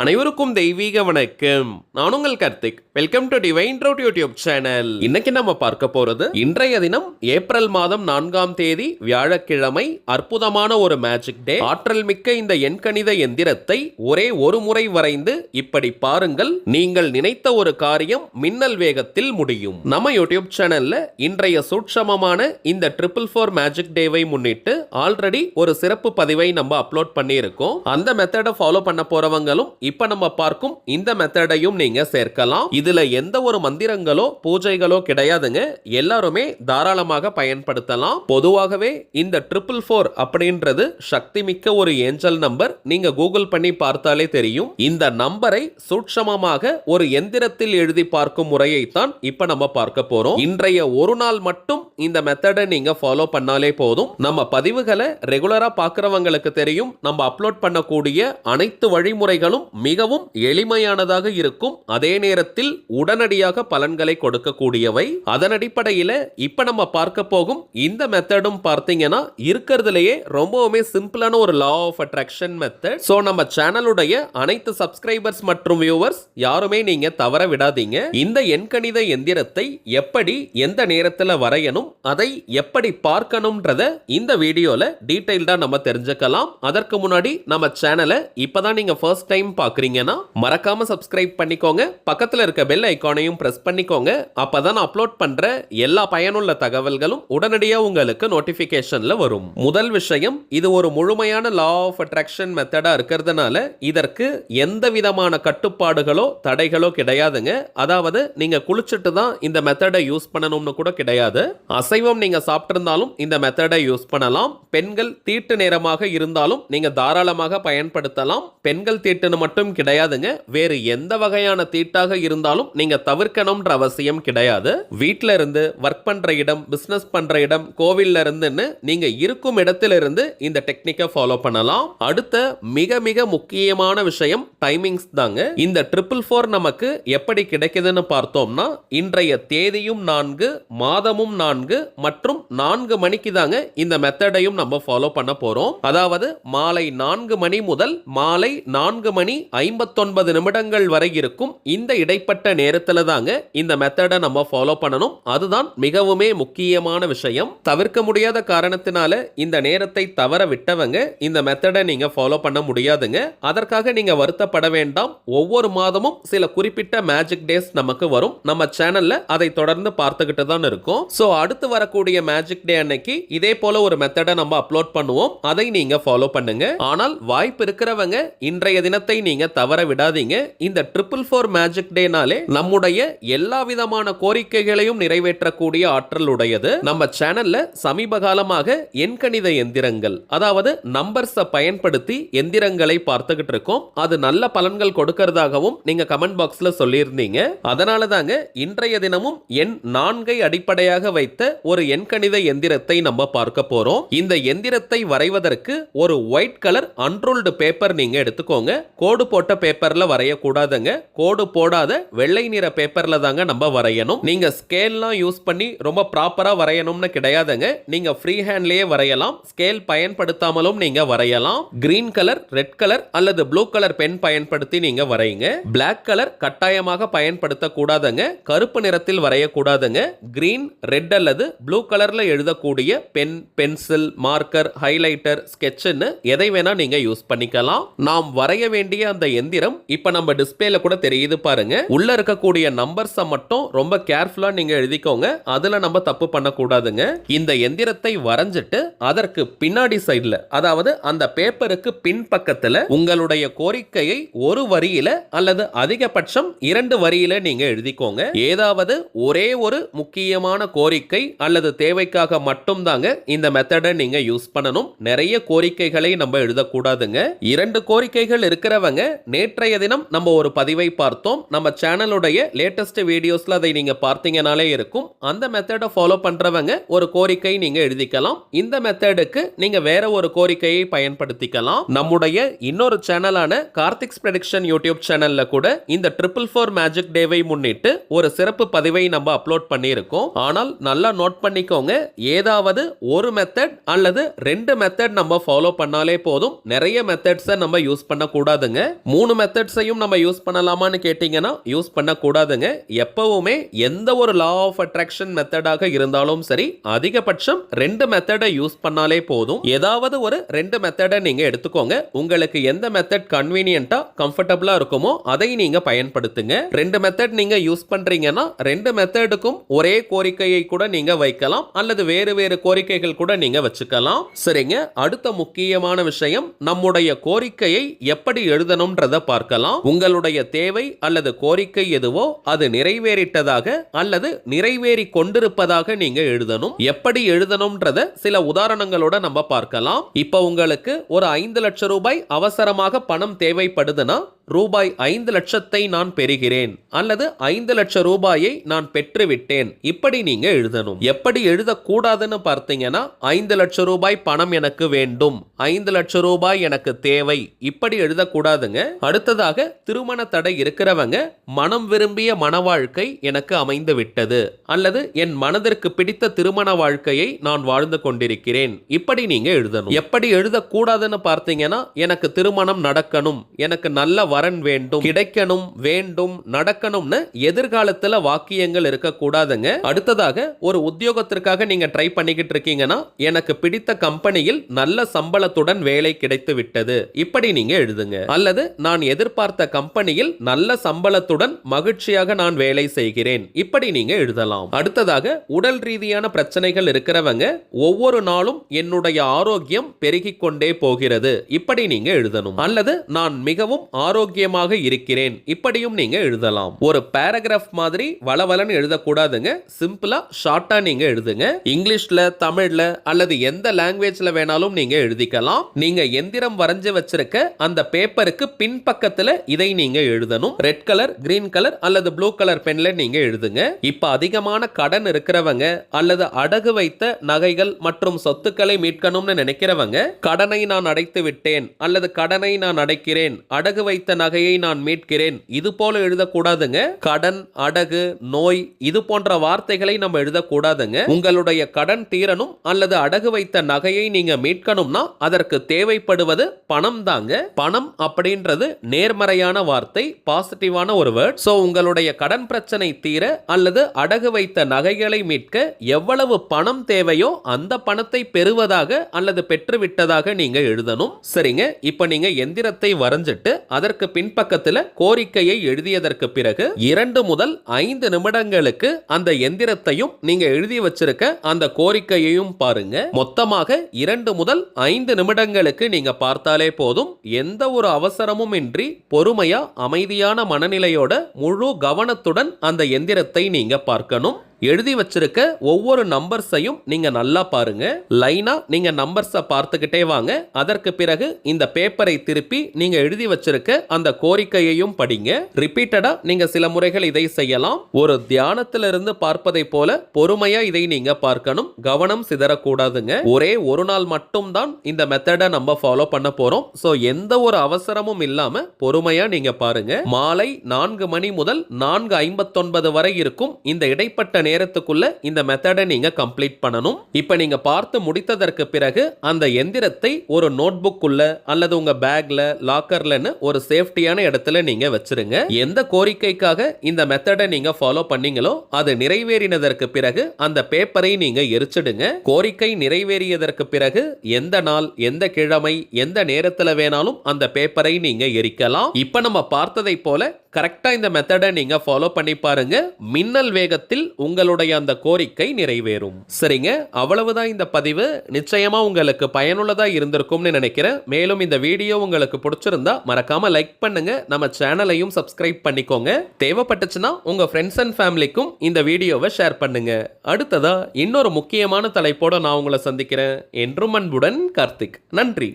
அனைவருக்கும் தெய்வீக வணக்கம். நான் உங்கள் Karthik. Welcome to divine truth YouTube channel. இன்னைக்கு நம்ம பார்க்க போறது இன்றைய தினம் ஏப்ரல் மாதம் 4ஆம் தேதி வியாழக்கிழமை. அற்புதமான ஒரு மேஜிக் டே. ஆற்றல் மிக்க இந்த எண்கணித எந்திரத்தை ஒரே ஒரு முறை வரைந்து இப்படி பாருங்கள். நீங்கள் நினைத்த ஒரு காரியம் மின்னல் வேகத்தில் முடியும். நம்ம யூடியூப் சேனல்ல இன்றைய சூட்சமமான இந்த 444 மேஜிக் டேவை முன்னிட்டு ஆல்ரெடி ஒரு சிறப்பு பதிவை நம்ம அப்லோட் பண்ணியிருக்கோம். அந்த மெத்தடை ஃபாலோ பண்ண போறவங்களும் இப்ப நம்ம பார்க்கும் இந்த மெத்தடையும் நீங்க சேர்க்கலாம். இதுல எந்த ஒரு மந்திரங்களோ பூஜைகளோ கிடையாதுங்க. எல்லாருமே தாராளமாக பயன்படுத்தலாம். பொதுவாகவே இந்த 444 அப்படின்றது சக்தி மிக்க ஒரு ஏஞ்சல் நம்பர். நீங்க கூகுள் பண்ணி பார்த்தாலே தெரியும். இந்த நம்பரை சூட்சமமாக ஒரு எந்திரத்தில் எழுதி பார்க்கும் முறையை தான் இப்ப நம்ம பார்க்க போறோம். இன்றைய ஒரு நாள் மட்டும் இந்த மெத்தடை நீங்க ஃபாலோ பண்ணாலே போதும். நம்ம பதிவுகளை ரெகுலரா பார்க்கிறவங்களுக்கு தெரியும். நம்ம அப்லோட் பண்ணக்கூடிய அனைத்து வழிமுறைகளும் மிகவும் எளிமையானதாக இருக்கும். அதே நேரத்தில் உடனடியாக பலன்களை கொடுக்கக்கூடியவை. அதன் அடிப்படையில் இப்ப நம்ம பார்க்க போகும் இந்த மெத்தடும் பார்த்தீங்கன்னா இருக்கிறதுலயே ரொம்பவுமே சிம்பிளான ஒரு law of attraction method. So நம்ம சேனலுடைய அனைத்து சப்ஸ்கிரைபர்ஸ் மற்றும் வியூவர்ஸ் யாருமே நீங்க தவற விடாதீங்க. இந்த எண்கணித எந்திரத்தை எப்படி எந்த நேரத்தில் வரையணும், அதை எப்படி பார்க்கணும்ன்றத இந்த வீடியோல டீடைல்டா நம்ம தெரிஞ்சுக்கலாம். அதற்கு முன்னாடி நம்ம சேனலை இப்பதான் நீங்க ஃபர்ஸ்ட் டைம் பார்க்குறீங்கன்னா மறக்காம சப்ஸ்கிரைப் பண்ணிக்கோங்க. பக்கத்தில் இருக்க பெல் ஐகானையும் பிரஸ் பண்ணிக்கோங்க. அப்பதான் அப்லோட் பண்ற எல்லா பயனுள்ள தகவல்களும் உடனடியாக உங்களுக்கு நோட்டிபிகேஷன்ல வரும். முதல் விஷயம், இது ஒரு முழுமையான லா ஆஃப் அட்ராக்ஷன் மெத்தடா இருக்கிறதுனால இதற்கு எந்த விதமான கட்டுப்பாடுகளோ தடைகளோ கிடையாதுங்க. அதாவது நீங்க குளிச்சுட்டு தான் இந்த மெத்தடை யூஸ் பண்ணணும்னு கூட கிடையாது. அசைவம் நீங்க சாப்பிட்டிருந்தாலும் இந்த மெத்தடை யூஸ் பண்ணலாம். பெண்கள் தீட்டு நேரமாக இருந்தாலும் நீங்க தாராளமாக பயன்படுத்தலாம். பெண்கள் தீட்டுன்னு மட்டும் கிடையாதுங்க. வேறு எந்த வகையான தீட்டாக இருந்தாலும் நீங்க தவிர்க்கணும்ன்ற அவசியம் கிடையாது. வீட்ல இருந்து, ஒர்க் பண்ற இடம், பிசினஸ் பண்ற இடம், கோவில்ல இருந்துன்னு நீங்க இருக்கும் இடத்துல இருந்து இந்த டெக்னிக்கை ஃபாலோ பண்ணலாம். அடுத்த மிக மிக முக்கியமான விஷயம் டைமிங்ஸ் தாங்க. இந்த 444 நமக்கு எப்படி கிடைக்குதுன்னு பார்த்தோம்னா இன்றைய தேதியும் 4, மாதமும் 4 மற்றும் 4 மணிக்கு தாங்க இந்த மெத்தடையும் நம்ம ஃபாலோ பண்ண போறோம். அதாவது மாலை 4 மணி முதல் மாலை 4 மணி 59 நிமிடங்கள் வரை இருக்கும். இந்த இடைப்பட்ட நேரத்துல தாங்க இந்த மெத்தடை நம்ம ஃபாலோ பண்ணணும். அதுதான் மிகவுமே முக்கியமான விஷயம். தவிர்க்க முடியாத காரணத்தினால இந்த நேரத்தை தவற விட்டவங்க இந்த மெத்தடை நீங்க ஃபாலோ பண்ண முடியாதுங்க. அதற்காக நீங்க வருத்தப்பட வேண்டாம். ஒவ்வொரு மாதமும் சில குறிப்பிட்ட மேஜிக் டேஸ் நமக்கு வரும். நம்ம சேனல்ல அதை தொடர்ந்து பார்த்துக்கிட்டு தான் இருக்கும். சோ அடுத்து வரக்கூடிய மேஜிக் டே அன்னைக்கு இதே போல ஒரு மெத்தடை நம்ம அப்லோட் பண்ணுவோம். அதை நீங்க ஃபாலோ பண்ணுங்க. ஆனால் வாய்ப்பு இருக்கிறவங்க இன்றைய தினத்தை நீங்க தவற விடாதீங்க. இந்த 444 மேஜிக் டேனாலே நம்முடைய எல்லா விதமான கோரிக்கைகளையும் நிறைவேற்றக்கூடிய ஆற்றல் உடையது. நம்ம சேனல்ல சமீப காலமாக எண்கணித எந்திரங்கள், அதாவது நம்பர்ஸை பயன்படுத்தி எந்திரங்களை பார்த்துக்கிட்டு இருக்கோம். அது நல்ல பலன்கள் கொடுக்கிறதாகவும் நீங்க கமெண்ட் பாக்ஸ்ல சொல்லியிருந்தீங்க. அதனால தாங்க இன்றைய தினமும் எண் 4ஐ அடிப்படையாக வைத்த ஒரு எண்கணித எந்திரத்தை நம்ம பார்க்க போறோம். இந்த எந்திரத்தை வரைவதற்கு ஒரு ஒயிட் கலர் அன்ரூல்டு பேப்பர் நீங்க எடுத்துக்கோங்க. கோடு போட்ட பேப்பர்ல வரையக்கூடாதுங்க. கோடு போடாத வெள்ளை நிற பேப்பர்ல தாங்க நம்ம வரையணும். நீங்க ஸ்கேல்லாம் யூஸ் பண்ணி ரொம்ப ப்ராப்பரா வரையணும்னு கிடையாதுங்க. நீங்க ஃப்ரீ ஹேண்ட்லயே வரையலாம். ஸ்கேல் பயன்படுத்தாமலும் நீங்க வரையலாம். கிரீன் கலர், ரெட் கலர் அல்லது ப்ளூ கலர் பென் பயன்படுத்தி நீங்க வரையுங்க. பிளாக் கலர் கட்டாயமாக பயன்படுத்த கூடாதுங்க. கருப்பு நிறத்தில் வரையக்கூடாதுங்க. கிரீன், ரெட் அல்லது ப்ளூ கலர்ல எழுதக்கூடிய பென், பென்சில், மார்க்கர், ஹைலைட்டர், ஸ்கெட்ச்னு எதை வேணா நீங்க யூஸ் பண்ணிக்கலாம். நாம் வரைய வேண்டிய அந்த எந்திரம் இப்ப நம்ம டிஸ்பிளேல கூட தெரியுது பாருங்க. உள்ள இருக்கக்கூடிய நம்பர்ஸை மட்டும் ரொம்ப கேர்ஃபுல்லா நீங்க எழுதிக்கோங்க. அதுல நம்ம தப்பு பண்ண கூடாதுங்க. இந்த எந்திரத்தை வரைஞ்சிட்டு அதற்கு பின்னாடி சைடுல, அதாவது அந்த பேப்பருக்கு பின் பக்கத்துல உங்களுடைய கோரிக்கையை ஒரு வரியில அல்லது அதிகபட்சம் 2 வரியில நீங்க எழுதிக்கோங்க. ஏதாவது ஒரே ஒரு முக்கியமான கோரிக்கை அல்லது தேவைக்காக மட்டும் தாங்க இந்த மெத்தடை நீங்க யூஸ் பண்ணணும். நிறைய கோரிக்கைகளை நம்ம எழுதக்கூடாதுங்க. 2 கோரிக்கைகள் இருக்கிறவங்க நேற்றைய தினம் நம்ம ஒரு பதிவை பார்த்தோம். நம்ம சேனலுடைய லேட்டஸ்ட் வீடியோஸ்ல அதை நீங்க பார்த்தீங்கனாலே இருக்கும். அந்த மெத்தடை ஃபாலோ பண்றவங்க ஒரு கோரிக்கை நீங்க எழுதிக்கலாம். இந்த மெத்தடுக்கு நீங்க வேற ஒரு கோரிக்கையை பயன்படுத்திக்கலாம். நம்முடைய இன்னொரு சேனலான கார்த்திக்ஸ் ப்ரெடிக்ஷன் யூடியூப் சேனல்ல கூட இந்த 444 மேஜிக் டேவை முன்னிட்டு ஒரு சிறப்பு பதிவை நம்ம அப்லோட் பண்ணியிருக்கோம். ஆனால் நல்லா நோட் பண்ணிக்கோங்க, ஏதாவது ஒரு மெத்தட் அல்லது 2 மெத்தட் நம்ம ஃபாலோ பண்ணாலே போதும். நிறைய மெத்தட்ஸை நம்ம யூஸ் பண்ண கூடாதுங்க. மூணு மெத்தட்ஸையும் நம்ம யூஸ் பண்ணலாமான்னு கேட்டீங்கன்னா யூஸ் பண்ணக்கூடாதுங்க. எப்பவுமே எந்த ஒரு லா ஆஃப் அட்ராக்ஷன் மெத்தடாக இருந்தாலும் சரி, அதிகபட்சம் 2 மெத்தடை யூஸ் பண்ணாலே போதும். ஏதாவது ஒரு 2 மெத்தடை நீங்க எடுத்துக்கோங்க. உங்களுக்கு எந்த மெத்தட் கன்வீனியன்ட்டா கம்ஃபர்டபுளா இருக்குமோ அதை நீங்க பயன்படுத்துங்க. 2 மெத்தட் நீங்க யூஸ் பண்றீங்கன்னா 2 மெத்தடுக்கும் ஒரே கோரிக்கையை கூட நீங்க வைக்கலாம், அல்லது வேறு வேறு கோரிக்கைகள் கூட நீங்க வச்சுக்கலாம். சரிங்க, அடுத்த முக்கியமான விஷயம், நம்முடைய கோரிக்கையை எப்படி எழுதணும்ன்றத பார்க்கலாம். உங்களுடைய தேவை அல்லது கோரிக்கை எதுவோ அது நிறைவேறிட்டதாக அல்லது நிறைவேறி கொண்டிருப்பதாக நீங்க எழுதணும். எப்படி எழுதணும்ன்றத சில உதாரணங்களோட நம்ம பார்க்கலாம். இப்ப உங்களுக்கு ஒரு 5 லட்சம் ரூபாய் அவசரமாக பணம் தேவைப்படுதுன்னா, ரூபாய் 5 லட்சத்தை நான் பெறுகிறேன் அல்லது 5 லட்சம் ரூபாயை நான் பெற்றுவிட்டேன், இப்படி நீங்க எழுதணும். எப்படி எழுதக்கூடாதுன்னு பார்த்தீங்கன்னா, 5 லட்சம் ரூபாய் பணம் எனக்கு வேண்டும், 5 லட்சம் ரூபாய் எனக்கு தேவை, இப்படி எழுதக்கூடாதுங்க. அடுத்ததாக, திருமண தடை இருக்கிறவங்க மனம் விரும்பிய மன வாழ்க்கை எனக்கு அமைந்து விட்டது அல்லது என் மனதிற்கு பிடித்த திருமண வாழ்க்கையை நான் வாழ்ந்து கொண்டிருக்கிறேன், இப்படி நீங்க எழுதணும். எப்படி எழுதக்கூடாதுன்னு பார்த்தீங்கன்னா, எனக்கு திருமணம் நடக்கணும், எனக்கு நல்ல வரன் வேண்டும், கிடைக்கணும், வேண்டும், நடக்கணும்னு எதிர்காலத்துல வாக்கியங்கள் இருக்கக்கூடாதுங்க. அடுத்ததாக, ஒரு உத்தியோகத்திற்காக நீங்க ட்ரை பண்ணிக்கிட்டு இருக்கீங்கன்னா, எனக்கு பிடித்த கம்பெனியில் நல்ல சம்பளத்துடன் வேலை கிடைத்து விட்டது, இப்படி நீங்க எழுதுங்க. அல்லது நான் எதிர்பார்த்த கம்பெனியில் நல்ல சம்பளத்துடன் மகிழ்ச்சியாக நான் வேலை செய்கிறேன், இப்படி நீங்க எழுதலாம். அடுத்ததாக, உடல் ரீதியான பிரச்சனைகள் இருக்கிறவங்க ஒவ்வொரு நாளும் என்னுடைய ஆரோக்கியம் பெருகிக் கொண்டே போகிறது, இப்படி நீங்க எழுதணும். அல்லது நான் மிகவும் ஆரோக்கியமாக இருக்கிறேன், இப்படியும் நீங்க எழுதலாம். ஒரு பேராகிராஃப் மாதிரி வளவலன்னு எழுதக்கூடாதுங்க. சிம்பிளா ஷார்ட்டா நீங்க எழுதுங்க. இங்கிலீஷ்ல, தமிழ்ல அல்லது எந்த லாங்குவேஜ்ல வேணாலும் நீங்க எழுதிக்கலாம். நீங்க எந்திரம் வரைஞ்சு வச்சிருக்க அந்த பேப்பருக்கு பின்பக்கத்துல இதை நீங்க எழுதணும். ரெட் கலர், கிரீன் கலர் அல்லது ப்ளூ கலர் பென்ல நீங்க எழுதுங்க. இப்ப அதிகமான கடன் இருக்கிறவங்க அல்லது அடகு வைத்த நகைகள் மற்றும் சொத்துக்களை மீட்கணும்னு நினைக்கிறவங்க, கடனை நான் அடைத்து விட்டேன் அல்லது கடனை நான் அடைக்கிறேன், அடகு வைத்த நகையை நான் மீட்கிறேன், இது போல எழுதக்கூடாதுங்க. கடன், அடகு, நோய், இது போன்ற வார்த்தைகளை நம்ம எழுதக்கூடாதுங்க. உங்களுடைய கடன் தீரணும் அல்லது அடகு வைத்த நகையை நீங்க மீட்கணும்னா அதற்கு தேவைப்படுவது பணம் தாங்க. பணம் அப்படின்றது நேர்மறையான வார்த்தை, பாசிட்டிவான ஒரு வேர்ட். சோ உங்களுடைய கடன் பிரச்சனை தீர அல்லது அடகு வைத்த நகைகளை மீட்க எவ்வளவு பணம் தேவையோ அந்த பணத்தை பெறுவதாக அல்லது பெற்றுவிட்டதாக நீங்க எழுதணும். சரிங்க, இப்ப நீங்க எந்திரத்தை வரைஞ்சிட்டு அதற்கு பின்பக்கத்துல கோரிக்கையை எழுதியதற்கு பிறகு 2 முதல் 5 நிமிடங்களுக்கு அந்த எந்திரத்தையும் நீங்க எழுதி வச்சிருக்க அந்த கோரிக்கையையும் பாருங்க. மொத்தமாக 2 முதல் 5 நிமிடங்களுக்கு நீங்க பார்த்தாலே போதும். எந்த ஒரு அவசரமும் இன்றி பொறுமையா அமைதியான மனநிலையோட முழு கவனத்துடன் அந்த எந்திரத்தை நீங்க பார்க்கணும். எழுதி வச்சிருக்க ஒவ்வொரு நம்பர்ஸையும் நீங்க நல்லா பாருங்க. லைனா நீங்க நம்பர்ஸை பார்த்துக்கிட்டே வாங்க. அதற்கு பிறகு இந்த பேப்பரை திருப்பி நீங்க எழுதி வச்சிருக்க அந்த கோரிக்கையையும் படிங்க. ரிப்பீட்டடா நீங்க சில முறைகள் இதை செய்யலாம். ஒரு தியானத்திலிருந்து பார்ப்பதை போல பொறுமையா இதை நீங்க பார்க்கணும். கவனம் சிதறக்கூடாதுங்க. ஒரே ஒரு நாள் மட்டும் தான் இந்த மெத்தடை நம்ம ஃபாலோ பண்ண போறோம். சோ எந்த ஒரு அவசரமும் இல்லாம பொறுமையா நீங்க பாருங்க. மாலை 4 மணி முதல் 4:59 வரை இருக்கும் இந்த இடைப்பட்ட நேரத்துக்குள்ள இந்த மெத்தடை நீங்க கம்ப்ளீட் பண்ணணும். இப்ப நீங்க பார்த்து முடித்ததற்கு பிறகு அந்த எந்திரத்தை ஒரு நோட்புக் உள்ள அல்லது உங்க பேக்ல, லாக்கர்லன்னு ஒரு சேஃப்டியான இடத்துல நீங்க வச்சிருங்க. எந்த கோரிக்கைக்காக இந்த மெத்தடை நீங்க ஃபாலோ பண்ணீங்களோ அது நிறைவேறினதற்கு பிறகு அந்த பேப்பரை நீங்க எரிச்சிடுங்க. கோரிக்கை நிறைவேறியதற்கு பிறகு எந்த நாள், எந்த கிழமை, எந்த நேரத்துல வேணாலும் அந்த பேப்பரை நீங்க எரிக்கலாம். இப்ப நம்ம பார்த்ததை போல கரெக்டா இந்த மெத்தடை நீங்க ஃபாலோ பண்ணி பாருங்க. மின்னல் வேகத்தில் உங்களுடைய அந்த கோரிக்கை நிறைவேறும். சரிங்க, அவ்வளவுதான் இந்த பதிவு. நிச்சயமா உங்களுக்கு பயனுள்ளதா இருந்திருக்கும்னு நினைக்கிறேன். மேலும் இந்த வீடியோ உங்களுக்கு பிடிச்சிருந்தா மறக்காம லைக் பண்ணுங்க. நம்ம சேனலையும் சப்ஸ்கிரைப் பண்ணிக்கோங்க. தேவைப்பட்டுச்சுன்னா உங்க ஃப்ரெண்ட்ஸ் அண்ட் ஃபேமிலிக்கும் இந்த வீடியோவை ஷேர் பண்ணுங்க. அடுத்ததா இன்னொரு முக்கியமான தலைப்போட நான் உங்களை சந்திக்கிறேன். என்றும் அன்புடன் கார்த்திக். நன்றி.